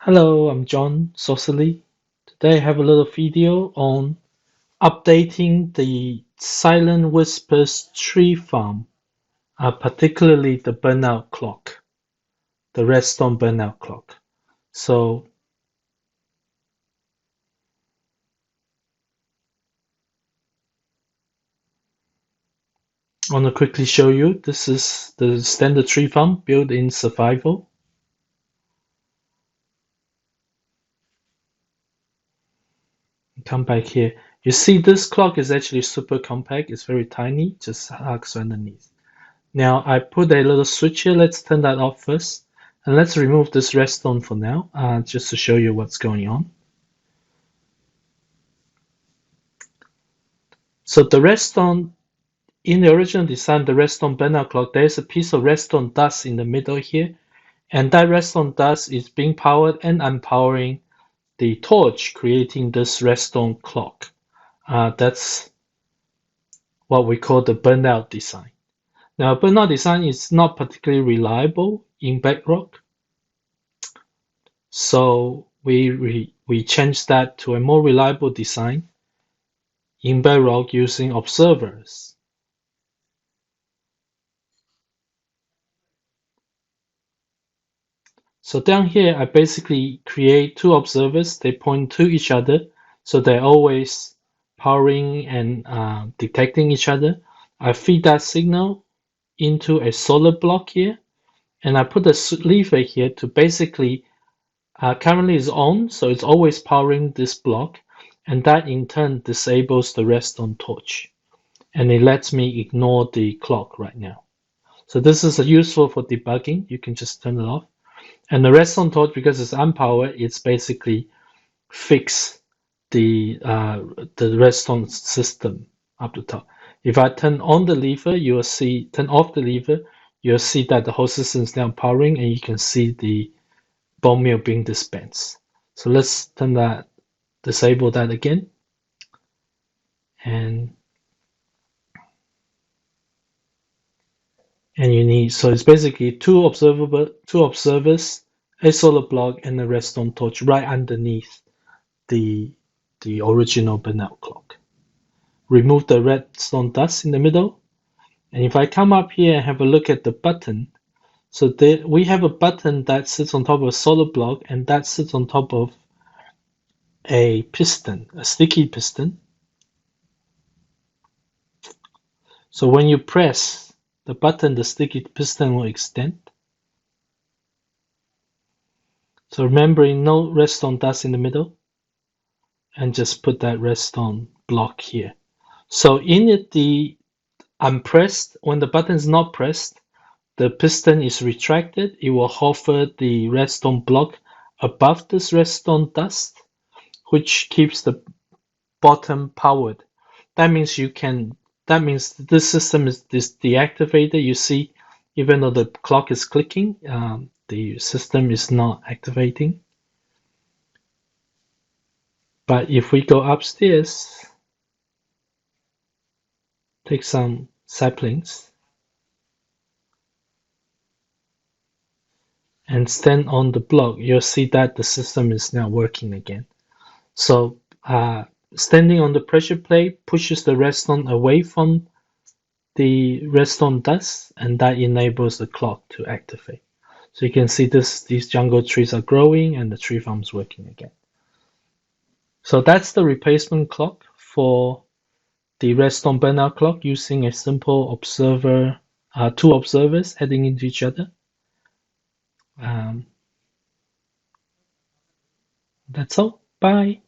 Hello, I'm John Saucily. Today I have a little video on updating the Silentwhisper's tree farm, particularly the burnout clock, the redstone burnout clock. So I want to quickly show you, this is the standard tree farm built in survival. Come back here. You see this clock is actually super compact, it's very tiny, just hugs underneath. Now I put a little switch here. Let's turn that off first. And let's remove this redstone for now, just to show you what's going on. So the redstone, in the original design, the redstone burnout clock, there's a piece of redstone dust in the middle here. And that redstone dust is being powered and unpowering the torch, creating this redstone clock. That's what we call the burnout design. Now, burnout design is not particularly reliable in bedrock. So we changed that to a more reliable design in bedrock using observers. So down here, I basically create two observers. They point to each other, so they're always powering and detecting each other. I feed that signal into a solar block here, and I put a lever here to basically currently is on, so it's always powering this block, and that in turn disables the redstone torch, and it lets me ignore the clock right now. So this is useful for debugging. You can just turn it off. And the redstone torch, because it's unpowered, it's basically fix the redstone system up the top. If I turn on the lever, you will see, turn off the lever, you'll see that the whole system is now powering, and you can see the bone meal being dispensed. So let's turn that, disable that again. And you need, so it's basically two observers, a solar block, and a redstone torch right underneath the original burnout clock. Remove the redstone dust in the middle, and if I come up here and have a look at the button, so we have a button that sits on top of a solar block, and that sits on top of a piston, a sticky piston. So when you press the button, the sticky piston will extend. So remembering no redstone dust in the middle, and just put that redstone block here. So in it, unpressed, when the button is not pressed, the piston is retracted. It will hover the redstone block above this redstone dust, which keeps the bottom powered. That means this system is deactivated. You see, even though the clock is clicking, the system is not activating. But if we go upstairs, take some saplings, and stand on the block, you'll see that the system is now working again. So standing on the pressure plate pushes the redstone away from the redstone dust, and that enables the clock to activate. So you can see these jungle trees are growing and the tree farm is working again. So that's the replacement clock for the redstone burnout clock using a simple observer, two observers heading into each other. That's all. Bye.